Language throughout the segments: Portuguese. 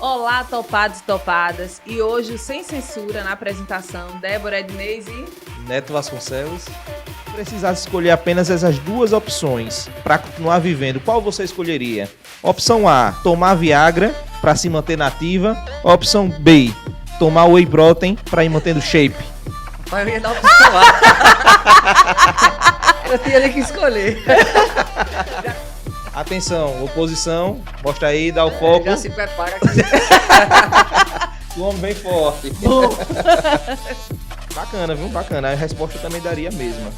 Olá, topados e topadas. E hoje, o Sem Censura, na apresentação, Débora Ednez e Neto Vasconcelos. Se precisasse escolher apenas essas duas opções para continuar vivendo, qual você escolheria? Opção A, tomar Viagra para se manter nativa. Opção B, tomar Whey Protein para ir mantendo shape. Mas eu ia dar opção A. Eu tinha nem que escolher. Atenção, oposição, mostra aí, dá o foco. Já se prepara aqui. O homem bem forte. Bacana, viu? Bacana. A resposta também daria a mesma.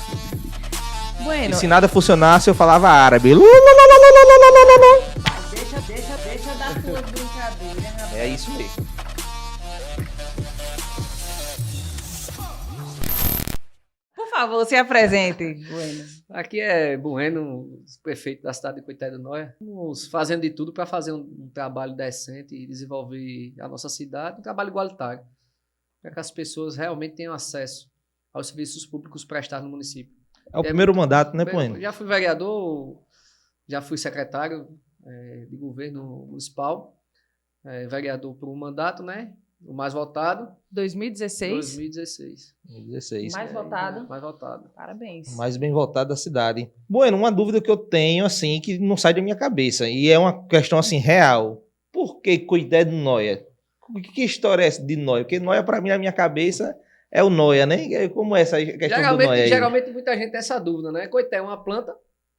Bueno. E se nada funcionasse, eu falava árabe. Deixa dar tua brincadeira, rapaz. É isso mesmo. Por favor, se apresente. Bueno. Aqui é Bueno, prefeito da cidade de Coité do Noia. Estamos fazendo de tudo para fazer um trabalho decente e desenvolver a nossa cidade, um trabalho igualitário, para que as pessoas realmente tenham acesso aos serviços públicos prestados no município. É o primeiro mandato, né, Bueno? Já fui vereador, já fui secretário de governo municipal, vereador por um mandato, né? O mais votado. 2016. 2016. Mais votado. Mais votado. Parabéns. Mais bem votado da cidade. Bueno, uma dúvida que eu tenho, assim, que não sai da minha cabeça, e é uma questão, assim, real. Por que Coité do Noia? Que história é essa de Noia? Porque Noia, pra mim, na minha cabeça, é o Noia, né? Como é essa questão do Noia aí? Geralmente muita gente tem essa dúvida, né? Coité é uma planta,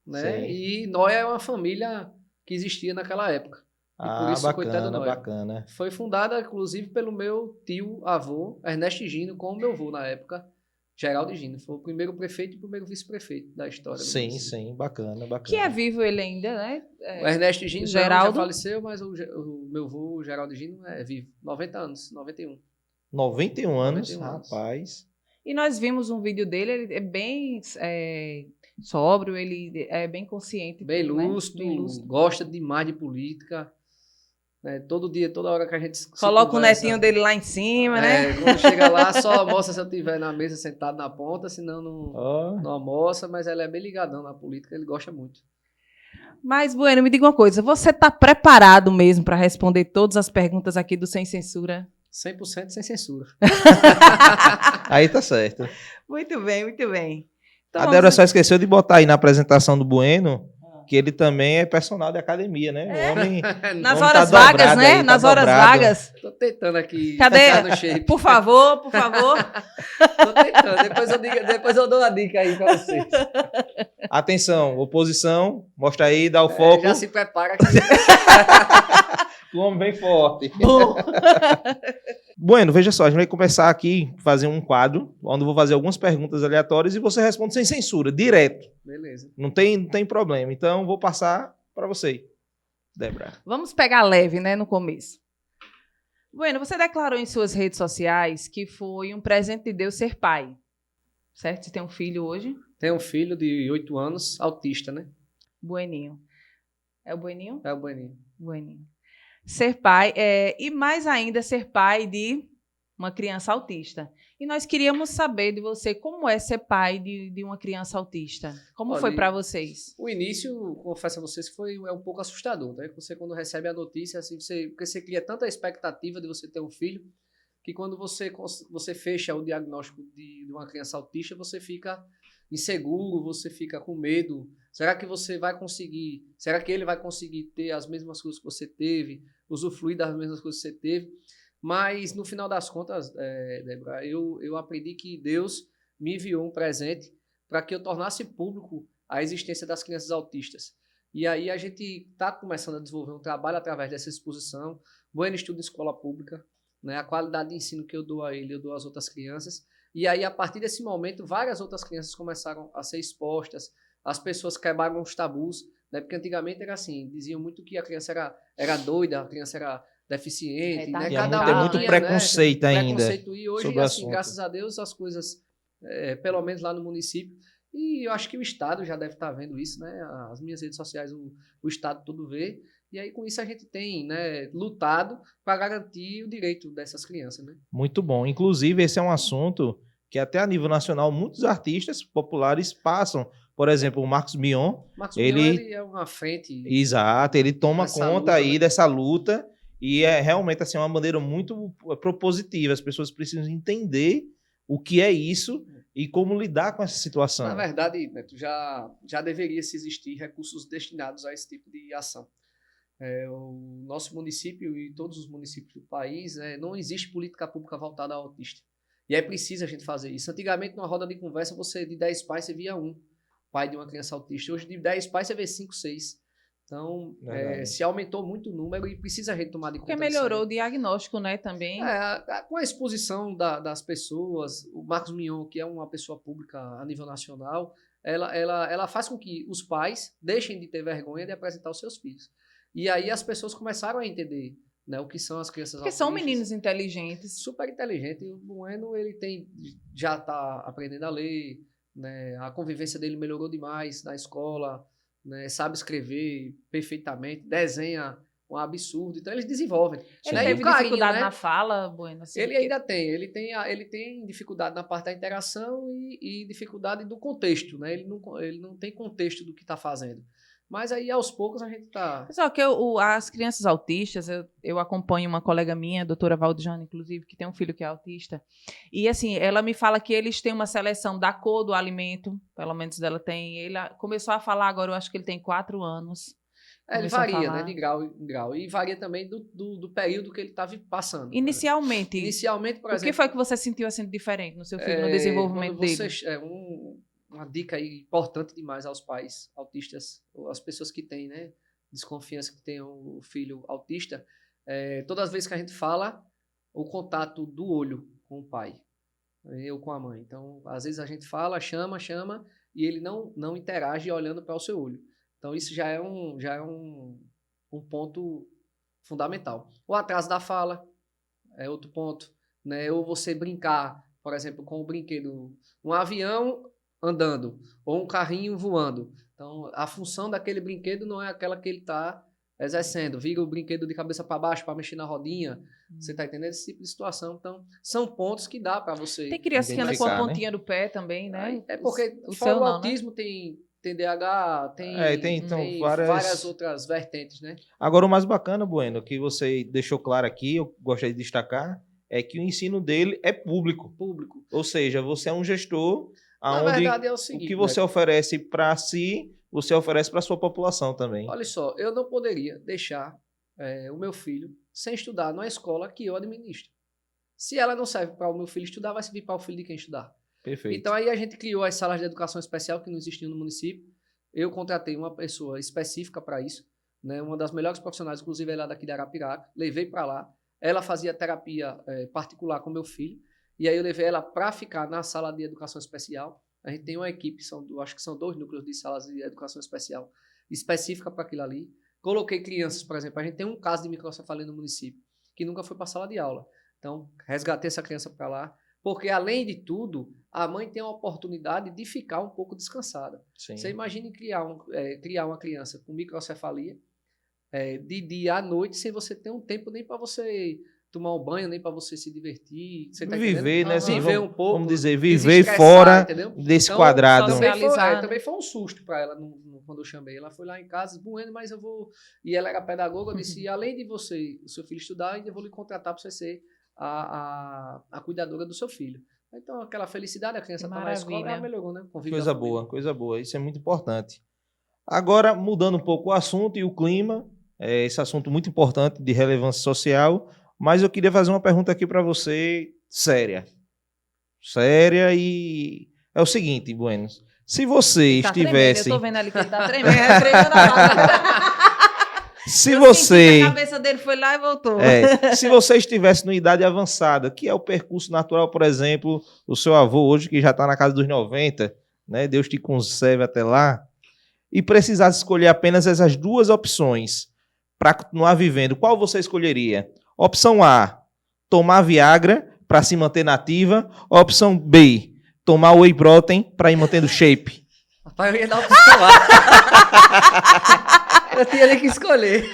né? Sim. E Noia é uma família que existia naquela época. E por isso Coité do Noia. Bacana. Foi fundada, inclusive, pelo meu tio-avô, Ernesto Gino, com o meu avô na época, Geraldo Gino. Foi o primeiro prefeito e o primeiro vice-prefeito da história. Sim, bacana. Que é vivo ele ainda, né? O Ernesto Gino Geraldo já faleceu, mas o meu avô, o Geraldo Gino, é vivo. 90 anos, 91. 91 anos, 91 anos. rapaz. E nós vimos um vídeo dele, ele é bem sóbrio, ele é bem consciente. Bem né? lúcido, gosta demais de política. Né? Todo dia, toda hora que a gente coloca o netinho dele lá em cima, né? Quando chega lá, só almoça se eu estiver na mesa sentado na ponta, senão não almoça, mas ela é bem ligadão na política, ele gosta muito. Mas, Bueno, me diga uma coisa, você está preparado mesmo para responder todas as perguntas aqui do Sem Censura? 100% sem censura. Aí tá certo. Muito bem, muito bem. Então, A Débora só esqueceu de botar aí na apresentação do Bueno que ele também é personal de academia, né? O homem, nas horas vagas, né? Aí, nas horas vagas. Tô tentando aqui. Cadê? No shape. Por favor. Tô tentando. Depois eu dou uma dica aí pra vocês. Atenção, oposição, mostra aí, dá o foco. Já se prepara aqui. O homem bem forte. Bom. Bueno, veja só, a gente vai começar aqui, fazer um quadro, onde eu vou fazer algumas perguntas aleatórias e você responde sem censura, direto. Beleza. Não tem problema. Então, vou passar para você, Débora. Vamos pegar leve, né, no começo. Bueno, você declarou em suas redes sociais que foi um presente de Deus ser pai. Certo? Você tem um filho hoje? Tenho um filho de 8 anos, autista, né? Bueninho. É o Bueninho? É o Bueninho. Bueninho. Ser pai, e mais ainda ser pai de uma criança autista. E nós queríamos saber de você como é ser pai de uma criança autista. Como foi para vocês? O início, confesso a vocês, é um pouco assustador, né? Você, quando recebe a notícia, assim, porque você cria tanta expectativa de você ter um filho, que quando você fecha o diagnóstico de uma criança autista, você fica inseguro, você fica com medo. Será que você vai conseguir? Será que ele vai conseguir ter as mesmas coisas que você teve? Usufruir das mesmas coisas que você teve? Mas, no final das contas, Débora, eu aprendi que Deus me enviou um presente para que eu tornasse público a existência das crianças autistas. E aí a gente está começando a desenvolver um trabalho através dessa exposição. Bueno estuda em escola pública, né? A qualidade de ensino que eu dou a ele, eu dou às outras crianças. E aí, a partir desse momento, várias outras crianças começaram a ser expostas, as pessoas quebraram os tabus, né? Porque antigamente era assim, diziam muito que a criança era doida, a criança era deficiente, né? Tem muito preconceito ainda. Preconceito, e hoje, assim, graças a Deus, as coisas, pelo menos lá no município, e eu acho que o Estado já deve estar vendo isso, né? As minhas redes sociais, o Estado todo vê, e aí com isso a gente tem, né, lutado para garantir o direito dessas crianças, né? Muito bom. Inclusive, esse é um assunto que até a nível nacional muitos artistas populares passam. Por exemplo, o Marcos Mion. Ele é uma frente. Exato, ele toma conta luta, aí dessa luta E é realmente assim, uma maneira muito propositiva. As pessoas precisam entender o que é isso e como lidar com essa situação. Na verdade, Neto, já deveria se existir recursos destinados a esse tipo de ação. O nosso município e todos os municípios do país, não existe política pública voltada ao autista. E é preciso a gente fazer isso. Antigamente, numa roda de conversa, de 10 pais, você via um pai de uma criança autista. Hoje, de 10 pais, você vê 5, 6. Então, se aumentou muito o número e precisa a gente tomar de conta. Porque melhorou o diagnóstico, né, também. Com a exposição das pessoas, o Marcos Mion, que é uma pessoa pública a nível nacional, ela faz com que os pais deixem de ter vergonha de apresentar os seus filhos. E aí as pessoas começaram a entender, né, o que são as crianças autistas. Porque são meninos inteligentes. Super inteligentes. E o Bueno, ele já está aprendendo a ler, né, a convivência dele melhorou demais na escola, né, sabe escrever perfeitamente, desenha um absurdo. Então, eles desenvolvem. Ele teve dificuldade na fala, Bueno? Assim, ele ainda tem. Ele tem dificuldade na parte da interação e dificuldade do contexto. Né? Ele não tem contexto do que está fazendo. Mas aí, aos poucos, a gente está... Pessoal, que as crianças autistas, eu acompanho uma colega minha, a doutora Valdijane, inclusive, que tem um filho que é autista, e assim, ela me fala que eles têm uma seleção da cor do alimento, pelo menos dela tem. Ele começou a falar agora, eu acho que ele tem 4 anos. Ele varia, né, de grau em grau. E varia também do período que ele está passando. Inicialmente, por exemplo... O que foi que você sentiu assim diferente no seu filho, no desenvolvimento dele? Uma dica aí importante demais aos pais autistas, ou às pessoas que têm, né, desconfiança que tem o filho autista, todas as vezes que a gente fala, o contato do olho com o pai, eu com a mãe. Então, às vezes a gente fala, chama, e ele não interage olhando para o seu olho. Então, isso já é um ponto fundamental. O atraso da fala é outro ponto, né? Ou você brincar, por exemplo, com o brinquedo, um avião andando, ou um carrinho voando. Então, a função daquele brinquedo não é aquela que ele está exercendo. Vira o brinquedo de cabeça para baixo para mexer na rodinha. Você está entendendo esse tipo de situação? Então, são pontos que dá para você... Tem criança que anda com a pontinha do pé também, né? Porque fora o autismo, né? Tem TDAH, tem várias outras vertentes, né? Agora, o mais bacana, Bueno, que você deixou claro aqui, eu gostaria de destacar, é que o ensino dele é público. Ou seja, você é um gestor... Na verdade é o seguinte, o que você oferece para si, você oferece para a sua população também. Olha só, eu não poderia deixar o meu filho sem estudar numa escola que eu administro. Se ela não serve para o meu filho estudar, vai servir para o filho de quem estudar. Perfeito. Então aí a gente criou as salas de educação especial que não existiam no município. Eu contratei uma pessoa específica para isso, né, uma das melhores profissionais, inclusive ela daqui de Arapiraca. Levei para lá. Ela fazia terapia particular com meu filho. E aí eu levei ela para ficar na sala de educação especial. A gente tem uma equipe, acho que são 2 núcleos de salas de educação especial específica para aquilo ali. Coloquei crianças, por exemplo, a gente tem um caso de microcefalia no município, que nunca foi para a sala de aula. Então, resgatei essa criança para lá, porque além de tudo, a mãe tem a oportunidade de ficar um pouco descansada. Sim. Você imagine criar uma criança com microcefalia de dia à noite, sem você ter um tempo nem para você... tomar um banho, nem para você se divertir. Você tá viver, né? Assim, viver um pouco. Vamos dizer, viver fora desse quadrado. Também foi um susto para ela quando eu chamei. Ela foi lá em casa, Bueno, mas eu vou... E ela era pedagoga, eu disse, além de o seu filho estudar, ainda vou lhe contratar para você ser a cuidadora do seu filho. Então, aquela felicidade, a criança está na escola, ela melhorou, né? Coisa boa. Isso é muito importante. Agora, mudando um pouco o assunto e o clima, esse assunto muito importante de relevância social... Mas eu queria fazer uma pergunta aqui para você, séria, e é o seguinte, Bueno, se você estivesse... Tremendo, eu tô vendo ali que ele tá tremendo a Se você... A cabeça dele foi lá e voltou. Se você estivesse numa idade avançada, que é o percurso natural, por exemplo, o seu avô hoje, que já está na casa dos 90, né, Deus te conserve até lá, e precisasse escolher apenas essas 2 opções para continuar vivendo, qual você escolheria? Opção A, tomar Viagra para se manter nativa. Opção B, tomar Whey Protein para ir mantendo shape. Rapaz, eu ia dar a opção A. Eu tinha nem que escolher.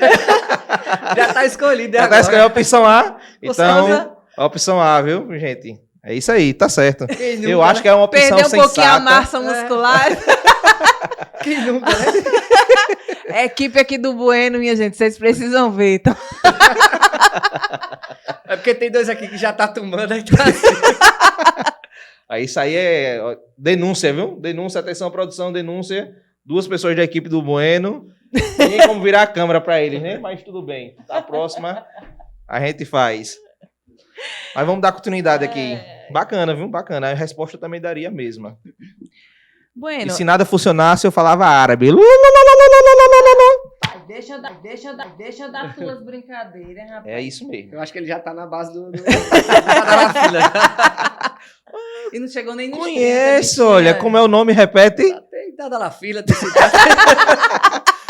Já está escolhido. Já está escolhendo a opção A? Então, a opção A, viu, gente? É isso aí, tá certo. Nunca, eu acho que é uma opção sensata. Perdeu um pouquinho a massa muscular. Quem nunca, né? A equipe aqui do Bueno, minha gente, vocês precisam ver. Então... É porque tem dois aqui que já tá tomando, aí tá assim. Aí isso aí é denúncia, viu? Denúncia, atenção, produção, denúncia. 2 pessoas da equipe do Bueno. Tem como virar a câmera para eles, né? Mas tudo bem. A próxima a gente faz. Mas vamos dar continuidade aqui. Bacana, viu? Bacana. A resposta também daria a mesma. Bueno, E se nada funcionasse, eu falava árabe. deixa eu dar tuas brincadeiras, rapaz. É isso mesmo. Eu acho que ele já tá na base já tá na fila. E não chegou nem no Conheço, olha, como é o nome, repete. Tem dado na fila.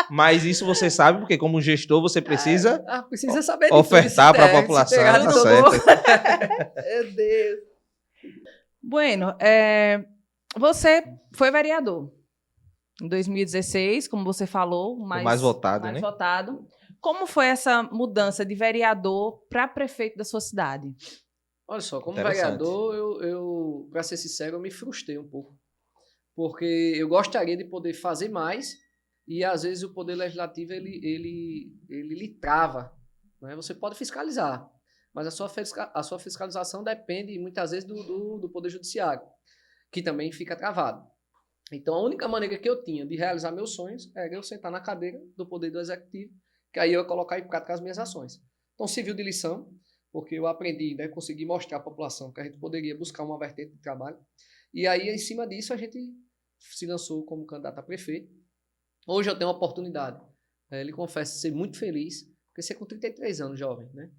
Mas isso você sabe, porque como gestor você precisa precisa saber de ofertar tudo, para a se população. pegar Tá tudo certo. Meu Deus. Bueno, você foi vereador em 2016, como você falou, mais votado, né? votado. Como foi essa mudança de vereador para prefeito da sua cidade? Olha só, como Interessante. vereador, eu para ser sincero, eu me frustrei um pouco. Porque eu gostaria de poder fazer mais e, às vezes, o Poder Legislativo, ele lhe trava. Né? Você pode fiscalizar, mas a sua fiscalização depende, muitas vezes, do Poder Judiciário, que também fica travado. Então, a única maneira que eu tinha de realizar meus sonhos era eu sentar na cadeira do Poder do Executivo, que aí eu ia colocar em prática as minhas ações. Então, serviu de lição, porque eu aprendi, né, consegui mostrar à população que a gente poderia buscar uma vertente de trabalho. E aí, em cima disso, a gente se lançou como candidato a prefeito. Hoje eu tenho uma oportunidade, lhe confesso, ser muito feliz, porque você com 33 anos, jovem, né?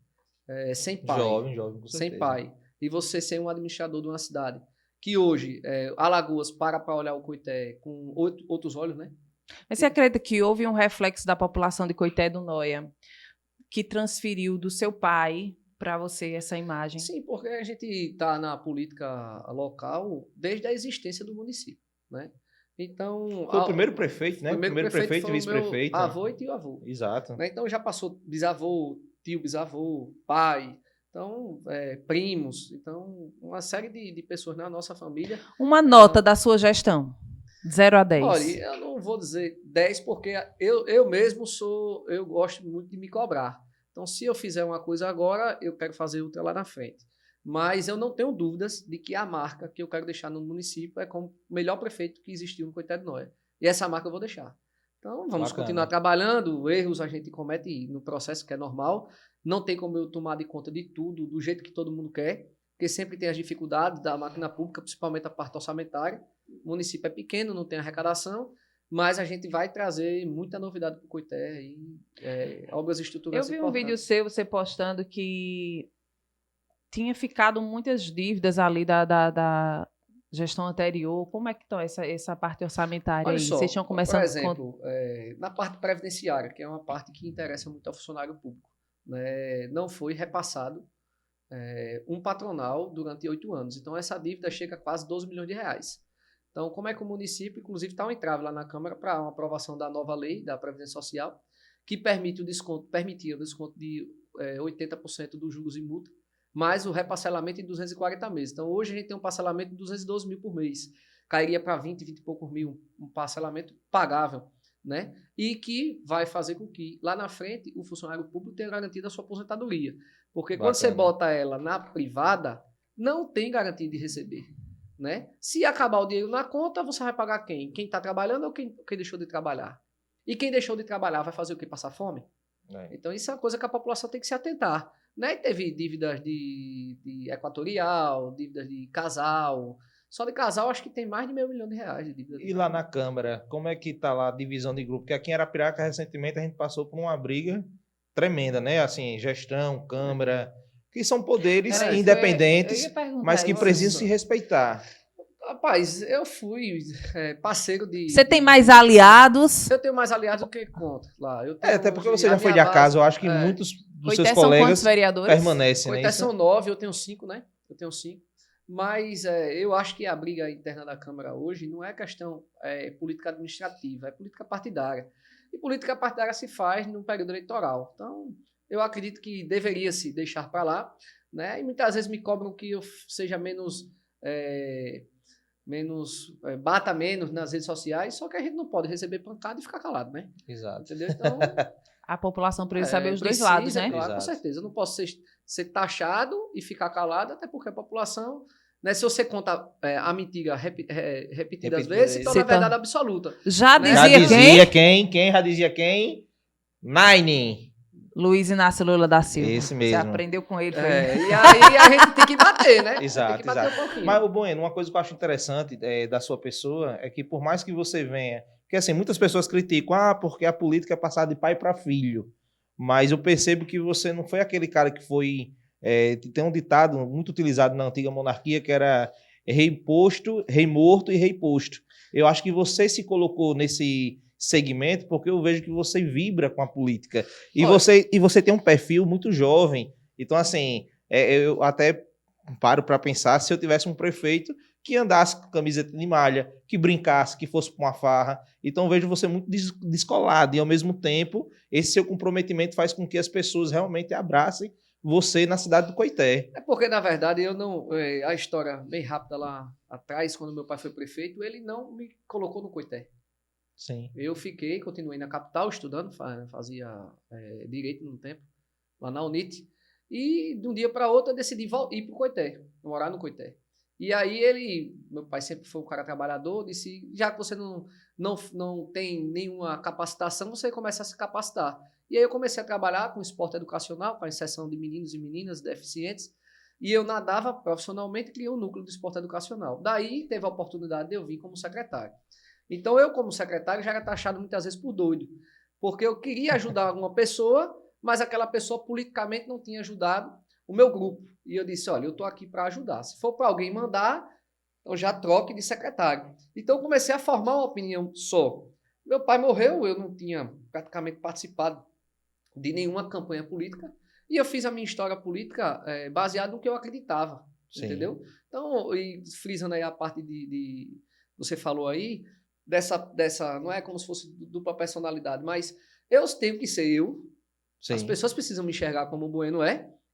Sem pai. Jovem, com Sem certeza. pai. E você ser um administrador de uma cidade que hoje, Alagoas para olhar o Coité com outros olhos, né? Mas você acredita que houve um reflexo da população de Coité do Noia que transferiu do seu pai para você essa imagem? Sim, porque a gente está na política local desde a existência do município, né? Então... Foi o primeiro prefeito, né? Primeiro prefeito e foi o vice-prefeito. meu avô e tio-avô. Exato. Né? Então já passou bisavô, tio-bisavô, pai, então primos, então uma série de pessoas na nossa família. Uma nota da sua gestão, de 0 a 10. Olha, eu não vou dizer 10 porque eu mesmo eu gosto muito de me cobrar. Então, se eu fizer uma coisa agora, eu quero fazer outra lá na frente. Mas eu não tenho dúvidas de que a marca que eu quero deixar no município é como o melhor prefeito que existiu no Coité do Noia. E essa marca eu vou deixar. Então, vamos continuar trabalhando. Erros a gente comete no processo, que é normal. Não tem como eu tomar de conta de tudo, do jeito que todo mundo quer, porque sempre tem as dificuldades da máquina pública, principalmente a parte orçamentária. O município é pequeno, não tem arrecadação, mas a gente vai trazer muita novidade para o Coité e obras estruturais. Eu vi um vídeo seu, você postando que tinha ficado muitas dívidas ali da gestão anterior. Como é que está essa parte orçamentária aí? Só, Vocês tinham começado... por exemplo, na parte previdenciária, que é uma parte que interessa muito ao funcionário público, né, não foi repassado um patronal durante 8 anos. Então, essa dívida chega a quase 12 milhões de reais. Então, como é que o município, inclusive, está um entrave lá na Câmara para uma aprovação da nova lei da Previdência Social, que permitia o desconto de 80% dos juros e multa, mais o reparcelamento em 240 meses. Então, hoje a gente tem um parcelamento de 212 mil por mês. Cairia para 20 e poucos mil, um parcelamento pagável, né? E que vai fazer com que, lá na frente, o funcionário público tenha garantido a sua aposentadoria. Porque quando você bota ela na privada, não tem garantia de receber. Né? Se acabar o dinheiro na conta, você vai pagar quem? Quem está trabalhando ou quem deixou de trabalhar? E quem deixou de trabalhar vai fazer o quê? Passar fome? Então, isso é uma coisa que a população tem que se atentar. Né? E teve dívidas de equatorial, dívidas de casal. Só de casal, acho que tem mais de R$500 mil de dívida. E lá na Câmara, como é que está lá a divisão de grupo? Porque aqui em Arapiraca, recentemente, a gente passou por uma briga tremenda, né? Assim, gestão, Câmara... que são poderes independentes, mas que precisam se respeitar. Rapaz, eu fui parceiro de... Você tem mais aliados? Eu tenho mais aliados do que contra lá. Até porque você já foi de acaso, eu acho que muitos dos seus colegas permanecem. Coité são 9, eu tenho 5, né? Eu tenho 5. Mas eu acho que a briga interna da Câmara hoje não é questão política administrativa, é política partidária. E política partidária se faz num período eleitoral. Então, eu acredito que deveria se deixar para lá, né? E muitas vezes me cobram que eu seja bata menos nas redes sociais, só que a gente não pode receber pancada e ficar calado, né? Exato. Entendeu? Então, A população precisa saber os dois lados, né? Claro, com Exato. certeza. Eu não posso ser taxado e ficar calado, até porque a população, né, se você conta a mentira repetidas vezes, se torna verdade absoluta. Já Né? Já dizia dizia quem? quem? Já dizia quem? Nine. Luiz Inácio Lula da Silva. Esse Você mesmo. aprendeu com ele, foi? E aí a gente tem que bater, né? Exato, tem que bater exato. um pouquinho. Mas, Bueno, uma coisa que eu acho interessante da sua pessoa é que por mais que você venha... Porque, assim, muitas pessoas criticam, porque a política é passada de pai para filho. Mas eu percebo que você não foi aquele cara que foi... tem um ditado muito utilizado na antiga monarquia que era rei posto, rei morto e rei posto. Eu acho que você se colocou nesse segmento porque eu vejo que você vibra com a política. E você tem um perfil muito jovem. Então, assim, eu até paro para pensar se eu tivesse um prefeito que andasse com camiseta de malha, que brincasse, que fosse para uma farra. Então, eu vejo você muito descolado. E, ao mesmo tempo, esse seu comprometimento faz com que as pessoas realmente abracem você na cidade do Coité. É porque, na verdade, eu não... a história bem rápida lá atrás, quando meu pai foi prefeito, ele não me colocou no Coité. Sim. Eu continuei na capital estudando, fazia direito no tempo, lá na UNIT. E de um dia para outro eu decidi ir para o Coité, morar no Coité. E aí meu pai sempre foi um cara trabalhador, disse, já que você não tem nenhuma capacitação, você começa a se capacitar. E aí eu comecei a trabalhar com esporte educacional, com a inserção de meninos e meninas deficientes, e eu nadava profissionalmente e criei um núcleo de esporte educacional. Daí teve a oportunidade de eu vir como secretário. Então eu, como secretário, já era taxado muitas vezes por doido, porque eu queria ajudar alguma pessoa, mas aquela pessoa politicamente não tinha ajudado o meu grupo. E eu disse, olha, eu estou aqui para ajudar. Se for para alguém mandar, eu já troque de secretário. Então eu comecei a formar uma opinião só. Meu pai morreu, eu não tinha praticamente participado de nenhuma campanha política, e eu fiz a minha história política baseada no que eu acreditava, Sim. entendeu? Então, e frisando aí a parte você falou aí, dessa não é como se fosse dupla personalidade, mas eu tenho que ser eu. Sim. As pessoas precisam me enxergar como o Bueno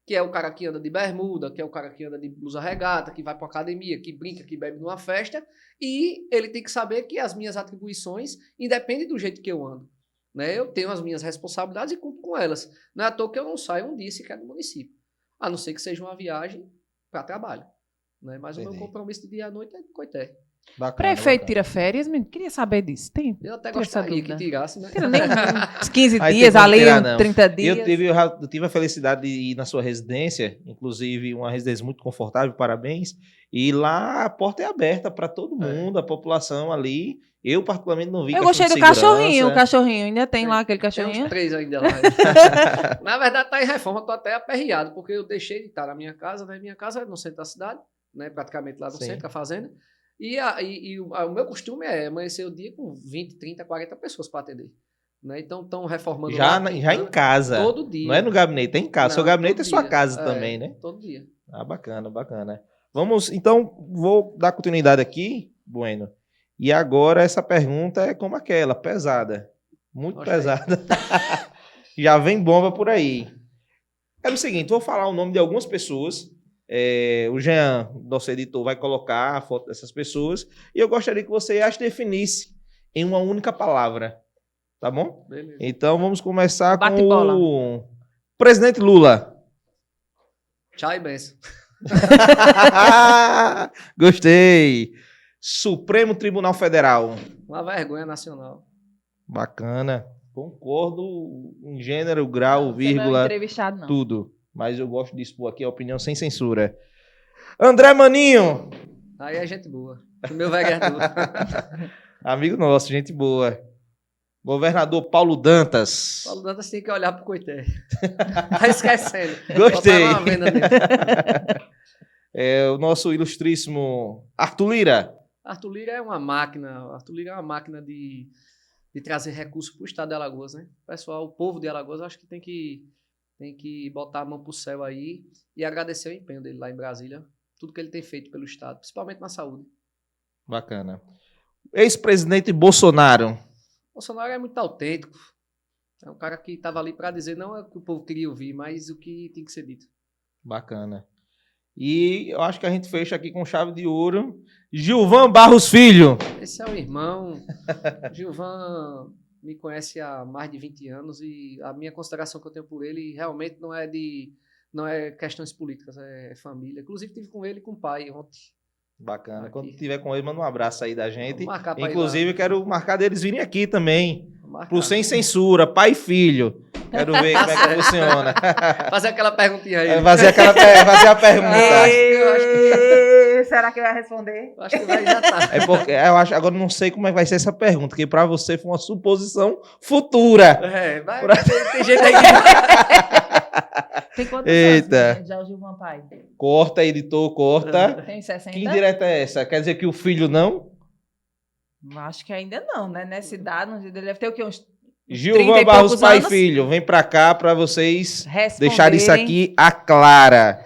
que é o cara que anda de bermuda, que é o cara que anda de blusa regata, que vai para academia, que brinca, que bebe numa festa, e ele tem que saber que as minhas atribuições independem do jeito que eu ando. Né? Eu tenho as minhas responsabilidades e cumpro com elas. Não é à toa que eu não saio um dia sequer do município, a não ser que seja uma viagem para trabalho. Né? Mas o meu compromisso de dia à noite é de Coité. Bacana, Prefeito bacana. tira férias, menino? Queria saber disso. Tem? Eu até Tem essa gostaria que dúvida. tirasse, né? Tira nem uns 15 Aí dias, tem como ali tirar, uns não. 30 dias. Eu tive a felicidade de ir na sua residência, inclusive uma residência muito confortável, parabéns. E lá a porta é aberta para todo mundo, a população ali. Eu, particularmente, não vi Eu questão gostei de do cachorrinho, o segurança. cachorrinho. Ainda tem lá aquele Tem cachorrinho? uns 3 ainda lá. Na verdade, tá em reforma, tô até aperreado, porque eu deixei de estar na minha casa, né? Minha casa é no centro da cidade, né? Praticamente lá no Sim. centro, a fazenda. E o meu costume é amanhecer o dia com 20, 30, 40 pessoas para atender. Né? Então, estão reformando Já lá. em casa. Todo dia. Não é no gabinete, é em casa. Não, Seu gabinete todo é sua dia. casa também, né? Todo dia. Ah, bacana, bacana. Vamos, então, vou dar continuidade aqui, Bueno. E agora essa pergunta é como aquela, pesada. Muito Oxe, pesada. Já vem bomba por aí. É o seguinte, vou falar o nome de algumas pessoas. O Jean, nosso editor, vai colocar a foto dessas pessoas. E eu gostaria que você as definisse em uma única palavra. Tá bom? Beleza. Então vamos começar com Bate-bola. o presidente Lula. Tchau e benção. Gostei. Supremo Tribunal Federal. Uma vergonha nacional. Bacana. Concordo em gênero, grau, Você não é vírgula, entrevistado, não. tudo. Mas eu gosto de expor aqui a opinião sem censura. André Maninho. Aí é gente boa. O meu vereador. Amigo nosso, gente boa. Governador Paulo Dantas. Paulo Dantas tem que olhar pro Coité. Tá esquecendo. Gostei. Botaram uma venda nele. O nosso ilustríssimo Arthur Lira. Arthur Lira é uma máquina. Arthur Lira é uma máquina de trazer recursos para o estado de Alagoas, né? Pessoal, o povo de Alagoas, acho que tem que botar a mão pro céu aí e agradecer o empenho dele lá em Brasília, tudo que ele tem feito pelo estado, principalmente na saúde. Bacana. Ex-presidente Bolsonaro. Bolsonaro é muito autêntico. É um cara que estava ali para dizer não é o que o povo queria ouvir, mas o que tem que ser dito. Bacana. E eu acho que a gente fecha aqui com chave de ouro. Gilvan Barros Filho. Esse é o irmão. Gilvan me conhece há mais de 20 anos e a minha consideração que eu tenho por ele realmente não é questões políticas, é família. Inclusive, tive com ele e com o pai ontem. Bacana. Aqui. Quando tiver com ele, manda um abraço aí da gente. Vamos marcar pra ir Inclusive, lá. quero marcar deles virem aqui também. Vamos marcar. Pro Sem Censura, pai e filho. Quero ver como é que funciona. Fazer aquela perguntinha aí. Fazer a pergunta. Será que vai responder? Eu acho que vai já tá. É porque eu acho, agora eu não sei como é que vai ser essa pergunta, porque para você foi uma suposição futura. Tem gente aí que... Tem quantos Eita. anos já o Gilvan pai? Corta, editor, corta. Tem 60? Que indireta é essa? Quer dizer que o filho não? Acho que ainda não, né? Nessa idade, ele deve ter o quê? Uns 30 Gilvan e Barros, poucos pai e anos? filho, vem pra cá pra vocês Responderem. deixarem isso aqui a clara.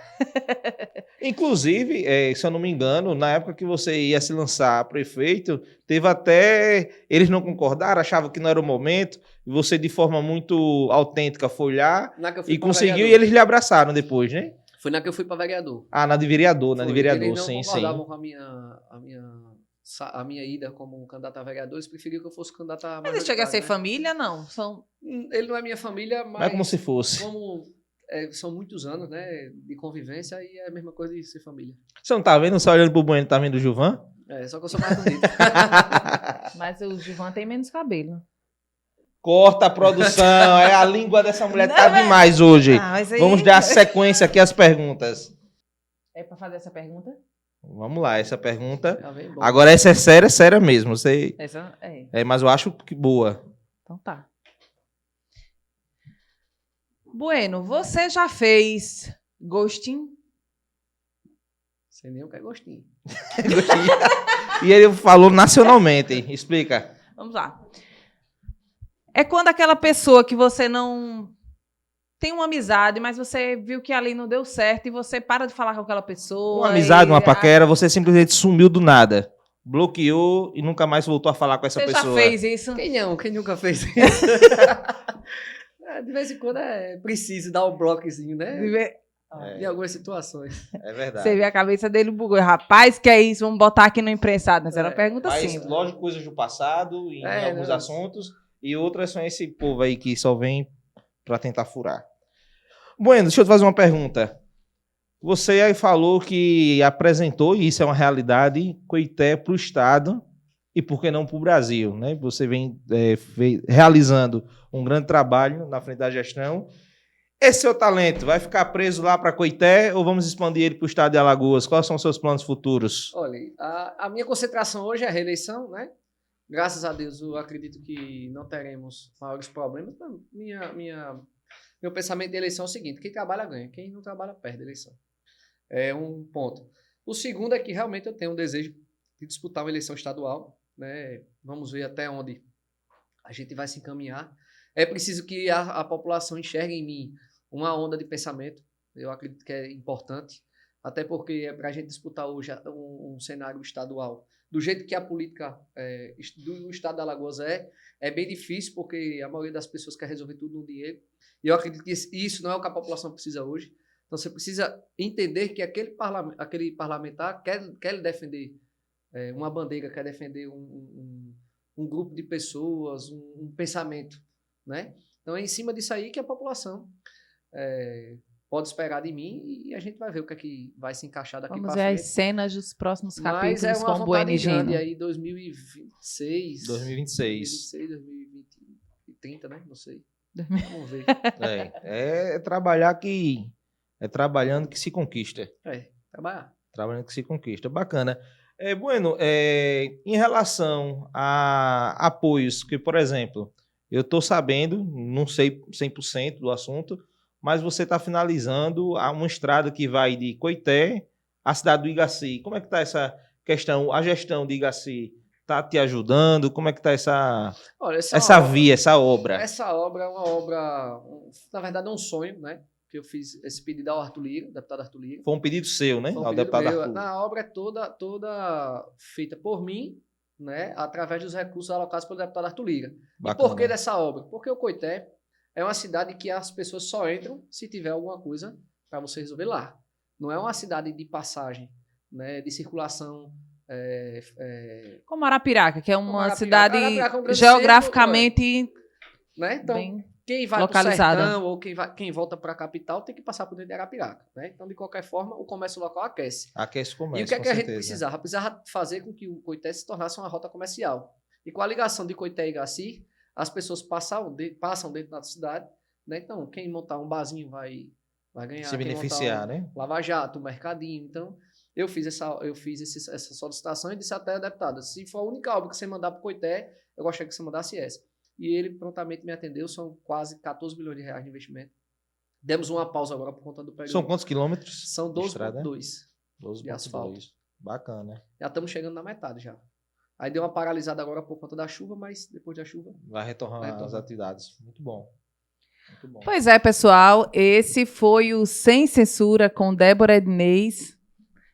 Inclusive, se eu não me engano, na época que você ia se lançar prefeito, teve até... Eles não concordaram, achavam que não era o momento, e você, de forma muito autêntica, foi lá e conseguiu, e eles lhe abraçaram depois, né? Foi na que eu fui pra vereador. Ah, na de vereador, Eles não sim, concordavam sim. com a minha ida como candidato a vereador, eles preferiam que eu fosse candidato a Mas ele chega a ser né? família, não? São... Ele não é minha família, mas... Não é como se fosse. São muitos anos, né, de convivência e é a mesma coisa de ser família. Você não tá vendo? Só olhando pro Bueno, tá vendo o Gilvan? Só que eu sou mais bonito. Mas o Gilvan tem menos cabelo. Corta a produção, a língua dessa mulher tá demais hoje. Mas aí... Vamos dar sequência aqui às perguntas. É pra fazer essa pergunta? Vamos lá, essa pergunta. Já vem bom. Agora essa é séria mesmo. Você... Essa é. mas eu acho que boa. Então tá. Bueno, você já fez ghosting? Sem nem o que é gostinho. E ele falou nacionalmente. Explica. Vamos lá. É quando aquela pessoa que você não tem uma amizade, mas você viu que ali não deu certo e você para de falar com aquela pessoa. Uma amizade, uma paquera, você simplesmente sumiu do nada. Bloqueou e nunca mais voltou a falar com essa pessoa. Você já fez isso? Quem nunca fez isso? De vez em quando é preciso dar um bloquezinho, né? Em algumas situações. É verdade. Você vê a cabeça dele bugou. Rapaz, que é isso? Vamos botar aqui no imprensado. Mas era uma pergunta Mas, simples. lógico, coisas do passado, em alguns assuntos, e outras são esse povo aí que só vem pra tentar furar. Bueno, deixa eu te fazer uma pergunta. Você aí falou que apresentou, e isso é uma realidade, Coité para o Estado e por que não para o Brasil, né? Você vem realizando um grande trabalho na frente da gestão. Esse seu talento vai ficar preso lá para Coité ou vamos expandir ele para o Estado de Alagoas? Quais são os seus planos futuros? Olha, a minha concentração hoje é a reeleição, né? Graças a Deus, eu acredito que não teremos maiores problemas. Meu pensamento de eleição é o seguinte: quem trabalha ganha, quem não trabalha perde a eleição. É um ponto. O segundo é que realmente eu tenho um desejo de disputar uma eleição estadual, né? Vamos ver até onde a gente vai se encaminhar. É preciso que a população enxergue em mim uma onda de pensamento. Eu acredito que é importante, até porque para a gente disputar hoje um cenário estadual, do jeito que a política do estado de Alagoas é bem difícil, porque a maioria das pessoas quer resolver tudo no dinheiro. E eu acredito que isso não é o que a população precisa hoje. Então, você precisa entender que aquele parlamentar quer defender uma bandeira, quer defender um grupo de pessoas, um pensamento, né? Então, é em cima disso aí que a população pode esperar de mim e a gente vai ver o que é que vai se encaixar daqui para frente. Vamos ver as cenas dos próximos capítulos Mas com o Bueno e Gino. aí 2026. 2030, né? Não sei. Vamos ver. É trabalhando que se conquista. Trabalhar. Trabalhando que se conquista. Bacana. Bueno, em relação a apoios, que, por exemplo, eu estou sabendo, não sei 100% do assunto, mas você está finalizando uma estrada que vai de Coité à cidade do Igaci. Como é que está essa questão? A gestão de Igaci está te ajudando? Como é que está essa via, essa obra? Essa obra é uma obra, na verdade é um sonho, né? Que eu fiz esse pedido ao Arthur Lira, deputado Arthur Lira. Foi um pedido seu, né? Ao deputado Arthur. A obra é toda feita por mim, né? Através dos recursos alocados pelo deputado Arthur Lira. Bacana. E por que dessa obra? Porque o Coité é uma cidade que as pessoas só entram se tiver alguma coisa para você resolver lá. Não é uma cidade de passagem, né? De circulação Como Arapiraca, que é uma Arapiraca. cidade Arapiraca é um grande geograficamente né? Então, bem quem vai localizada. para o sertão ou quem volta para a capital tem que passar por dentro de Arapiraca. Né? Então, de qualquer forma, o comércio local aquece. Aquece o comércio, E o que é com que a gente certeza. precisava? Precisava fazer com que o Coité se tornasse uma rota comercial. E com a ligação de Coité e Igaci, as pessoas passam dentro da cidade. Né? Então, quem montar um barzinho vai ganhar. Se beneficiar, quem montar né? Lava Jato, um mercadinho. Então, eu fiz essa solicitação e disse até a deputada, se for a única obra que você mandar para o Coité, eu gostaria que você mandasse essa. E ele prontamente me atendeu, são quase 14 milhões de reais de investimento. Demos uma pausa agora por conta do período. São quantos quilômetros? São de estrada? 12,2 de asfalto. 12,2. Bacana. Já estamos chegando na metade já. Aí deu uma paralisada agora por conta da chuva, mas depois da chuva... Vai retornar as atividades. Muito bom. Muito bom. Pois é, pessoal, esse foi o Sem Censura com Débora Ednez,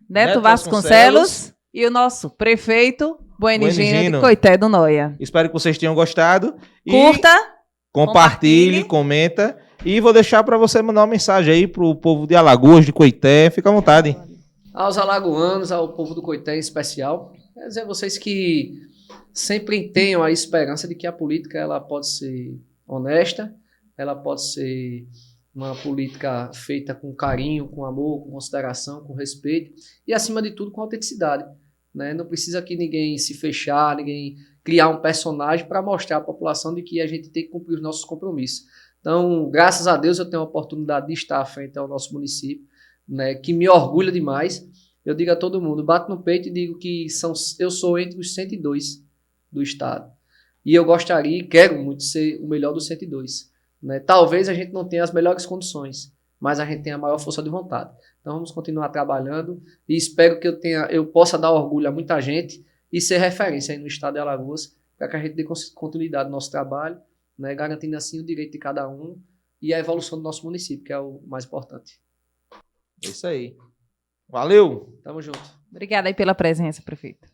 Neto Vasconcelos e o nosso prefeito Buenigino de Coité do Noia. Espero que vocês tenham gostado. Curta, compartilhe, comenta. E vou deixar para você mandar uma mensagem aí pro povo de Alagoas, de Coité. Fica à vontade. Aos alagoanos, ao povo do Coité em especial, quer dizer a vocês que sempre tenham a esperança de que a política ela pode ser honesta, ela pode ser uma política feita com carinho, com amor, com consideração, com respeito e, acima de tudo, com autenticidade. Né? Não precisa que ninguém se fechar, ninguém criar um personagem para mostrar à população de que a gente tem que cumprir os nossos compromissos. Então, graças a Deus, eu tenho a oportunidade de estar à frente ao nosso município, né, que me orgulha demais. Eu digo a todo mundo, bato no peito e digo que eu sou entre os 102 do estado. E eu gostaria e quero muito ser o melhor dos 102. Né? Talvez a gente não tenha as melhores condições, mas a gente tem a maior força de vontade. Então vamos continuar trabalhando e espero que eu possa dar orgulho a muita gente e ser referência aí no estado de Alagoas para que a gente dê continuidade ao nosso trabalho, né? Garantindo assim o direito de cada um e a evolução do nosso município, que é o mais importante. É isso aí. Valeu! Tamo junto. Obrigada aí pela presença, prefeito.